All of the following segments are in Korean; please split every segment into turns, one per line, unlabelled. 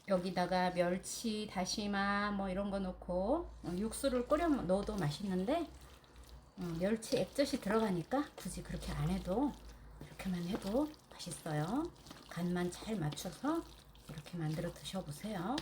여기다가 멸치, 다시마 뭐 이런 거 넣고 육수를 끓여 넣어도 맛있는데 멸치 액젓이 들어가니까 굳이 그렇게 안 해도 이렇게만 해도 맛있어요. 간만 잘 맞춰서 이렇게 만들어 드셔보세요.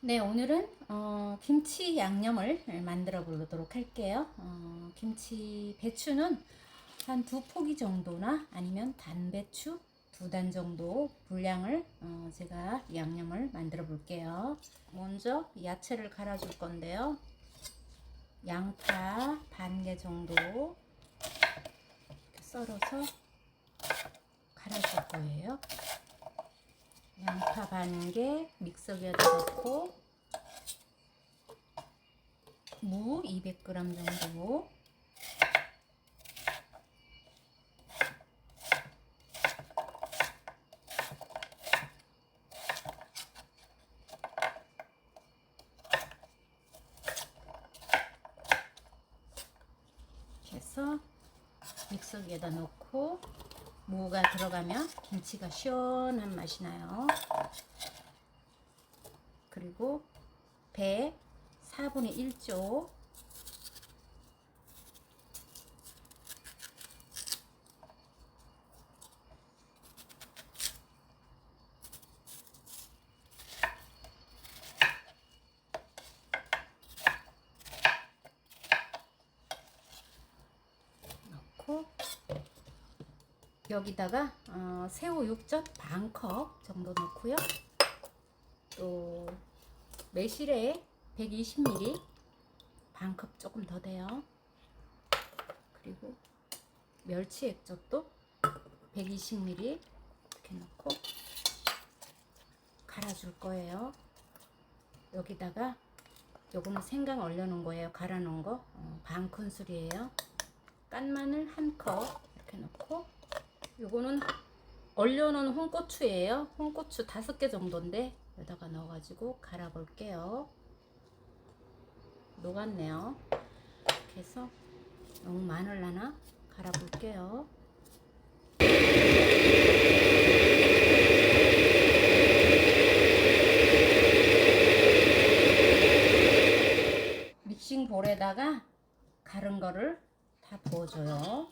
네, 오늘은 김치 양념을 만들어 보도록 할게요. 김치 배추는 한 2포기 정도나 아니면 단배추 2단 정도 분량을 제가 양념을 만들어 볼게요. 먼저 야채를 갈아 줄 건데요. 양파 반 개 정도 이렇게 썰어서 갈아 줄 거예요. 양파 반 개 믹서기에다 넣고 무 200g 정도, 해서 믹서기에다 넣고 무가 들어가면 김치가 시원한 맛이 나요. 그리고 배 4분의 1쪽 넣고 여기다가 새우 육젓 반컵 정도 넣고요. 또 매실액 120ml 반컵 조금 더 돼요. 그리고 멸치 액젓도 120ml 이렇게 넣고 갈아줄 거예요. 여기다가 요거는 생강 얼려놓은 거예요. 갈아놓은 거 반 큰술이에요. 깐 마늘 1컵 이렇게 넣고 요거는 얼려놓은 홍고추예요. 홍고추 5개 정도인데 여기다가 넣어가지고 갈아볼게요. 녹았네요. 이렇게 해서 너무 마늘나나 갈아볼게요. 믹싱 볼에다가 갈은 거를 다 부어줘요.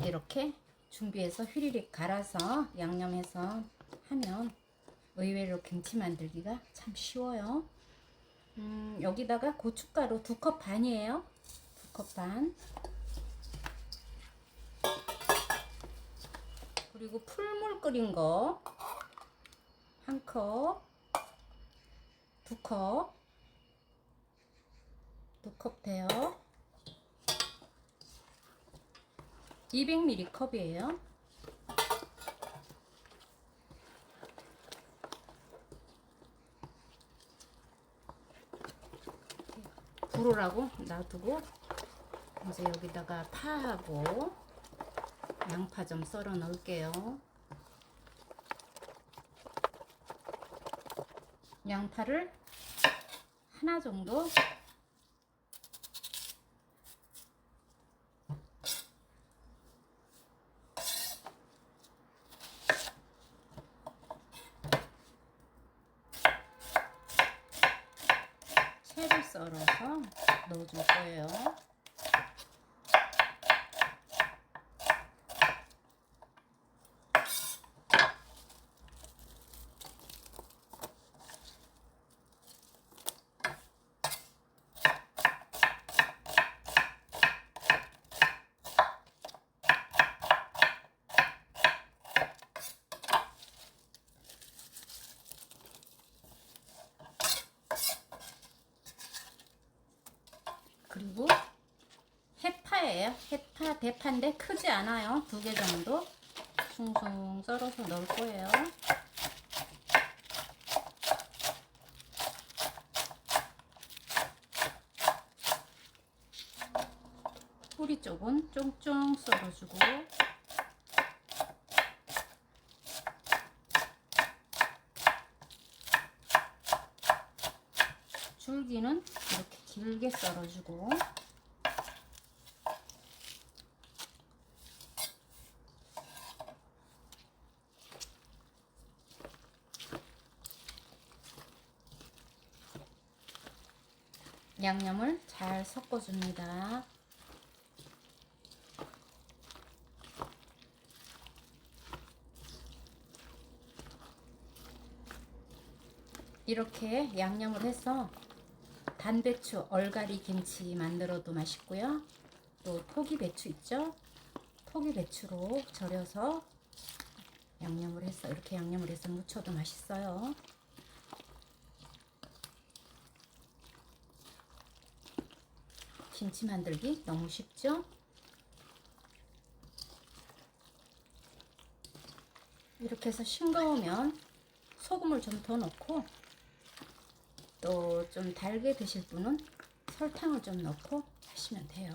이렇게 준비해서 휘리릭 갈아서 양념해서 하면 의외로 김치 만들기가 참 쉬워요. 여기다가 고춧가루 2컵 반이에요. 2컵 반. 그리고 풀물 끓인 거 1컵, 2컵, 2컵 돼요. 200ml 컵이에요. 불으라고 놔두고 이제 여기다가 파하고 양파 좀 썰어 넣을게요. 양파를 하나 정도 채를 썰어서 넣어줄 거예요. 그리고 해파예요. 해파 대파인데 크지 않아요. 2개 정도 숭숭 썰어서 넣을 거예요. 뿌리 쪽은 쫑쫑 썰어주고 줄기는 이렇게 길게 썰어주고, 양념을 잘 섞어줍니다. 이렇게 양념을 해서 단배추 얼갈이 김치 만들어도 맛있고요. 또 토기배추 있죠? 토기배추로 절여서 양념을 해서 이렇게 양념을 해서 무쳐도 맛있어요. 김치 만들기 너무 쉽죠? 이렇게 해서 싱거우면 소금을 좀 더 넣고, 또 좀 달게 드실 분은 설탕을 좀 넣고 하시면 돼요.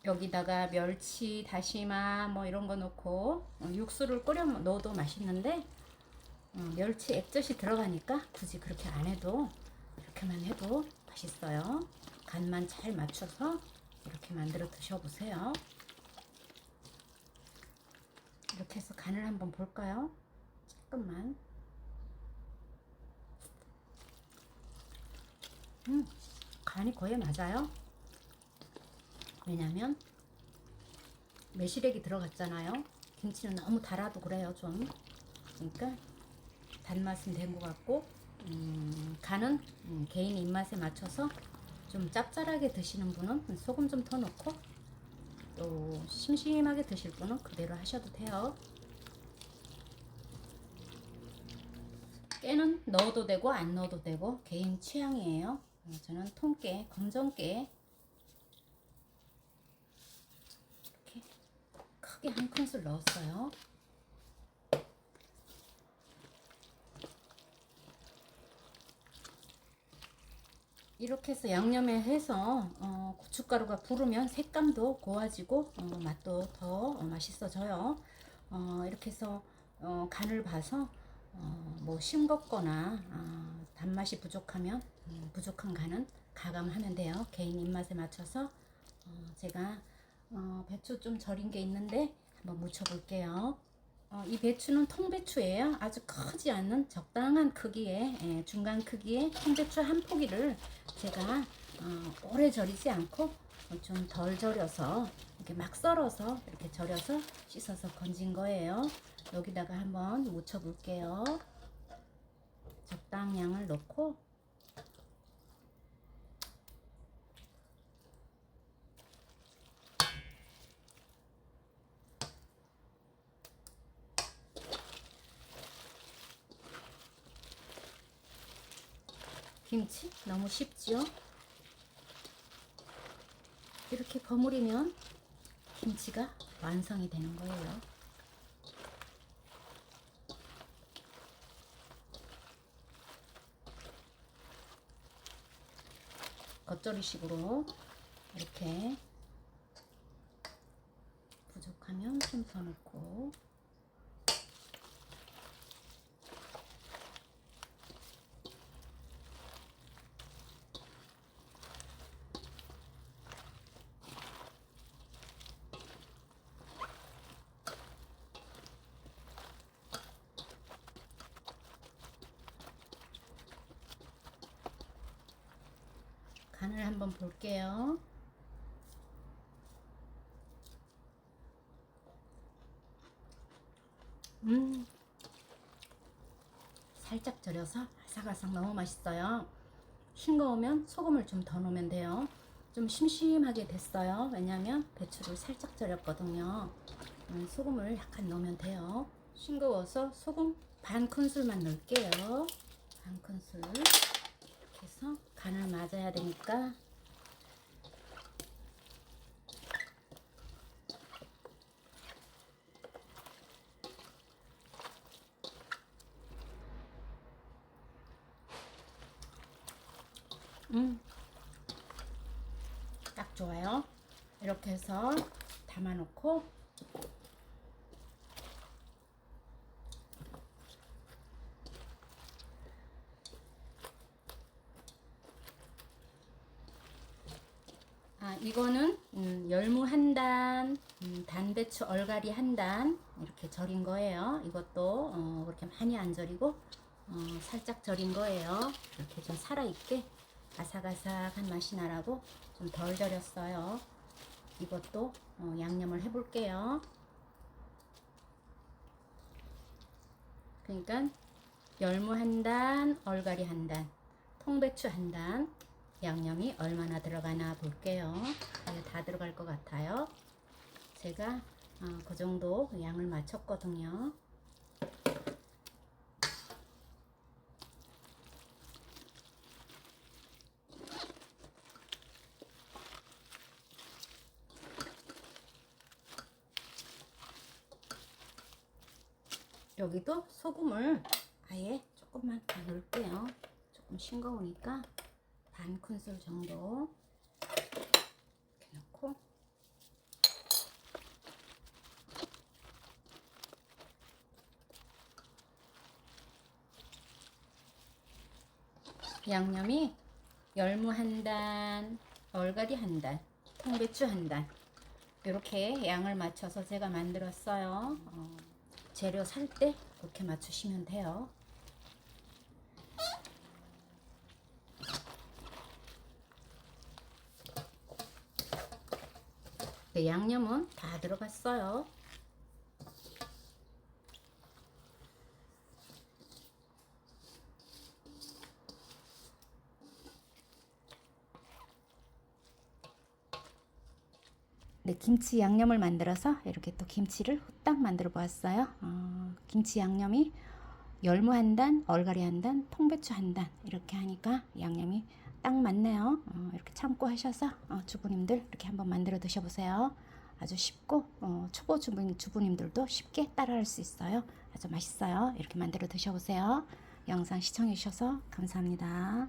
여기다가 멸치, 다시마 뭐 이런 거 넣고 육수를 끓여 넣어도 맛있는데, 멸치 액젓이 들어가니까 굳이 그렇게 안 해도, 이렇게만 해도 맛있어요. 간만 잘 맞춰서 이렇게 만들어 드셔보세요. 이렇게 해서 간을 한번 볼까요? 조금만. 간이 거의 맞아요. 왜냐면 매실액이 들어갔잖아요. 김치는 너무 달아도 그래요, 좀. 그러니까 단맛은 된 것 같고, 간은 개인 입맛에 맞춰서 좀 짭짤하게 드시는 분은 소금 좀 더 넣고, 또 심심하게 드실 분은 그대로 하셔도 돼요. 깨는 넣어도 되고 안 넣어도 되고 개인 취향이에요. 저는 통깨, 검정깨 이렇게 크게 한 큰술 넣었어요. 이렇게 해서 양념에 해서 고춧가루가 부르면 색감도 고와지고 맛도 더 맛있어져요. 이렇게 해서 간을 봐서 뭐 싱겁거나 단맛이 부족하면 부족한 간은 가감하면 돼요. 개인 입맛에 맞춰서. 제가 배추 좀 절인 게 있는데 한번 무쳐 볼게요. 이 배추는 통배추예요. 아주 크지 않은 적당한 크기의, 중간 크기의 통배추 한 포기를 제가 오래 절이지 않고 좀 덜 절여서 이렇게 막 썰어서 이렇게 절여서 씻어서 건진 거예요. 여기다가 한번 무쳐 볼게요. 적당량을 넣고, 김치 너무 쉽죠? 이렇게 버무리면 김치가 완성이 되는 거예요. 겉절이식으로 이렇게 부족하면 좀 더 넣고, 간을 한번 볼게요. 살짝 절여서 아삭아삭 너무 맛있어요. 싱거우면 소금을 좀 더 넣으면 돼요. 좀 심심하게 됐어요. 왜냐면 배추를 살짝 절였거든요. 소금을 약간 넣으면 돼요. 싱거워서 소금 반 큰술만 넣을게요. 반 큰술. 이렇게 해서 간을 맞아야 되니까 딱 좋아요. 이렇게 해서 담아놓고 이거는 열무 한 단, 단배추 얼갈이 한 단 이렇게 절인 거예요. 이것도 그렇게 많이 안 절이고 살짝 절인 거예요. 이렇게 좀 살아있게 아삭아삭한 맛이 나라고 좀 덜 절였어요. 이것도 양념을 해볼게요. 그러니까 열무 한 단, 얼갈이 한 단, 통배추 한 단, 양념이 얼마나 들어가나 볼게요. 다 들어갈 것 같아요. 제가 그 정도 양을 맞췄거든요. 여기도 소금을 아예 조금만 더 넣을게요. 조금 싱거우니까 반 큰술 정도 이렇게 넣고 양념이 열무 한 단, 얼갈이 한 단, 통배추 한 단 이렇게 양을 맞춰서 제가 만들었어요. 재료 살 때 그렇게 맞추시면 돼요. 네, 양념은 다 들어갔어요. 네, 김치 양념을 만들어서 이렇게 또 김치를 후딱 만들어 보았어요. 김치 양념이 열무 한 단, 얼갈이 한 단, 통배추 한 단 이렇게 하니까 양념이 딱 맞네요. 이렇게 참고 하셔서 주부님들 이렇게 한번 만들어 드셔보세요. 아주 쉽고 초보 주부님들도 쉽게 따라할 수 있어요. 아주 맛있어요. 이렇게 만들어 드셔보세요. 영상 시청해 주셔서 감사합니다.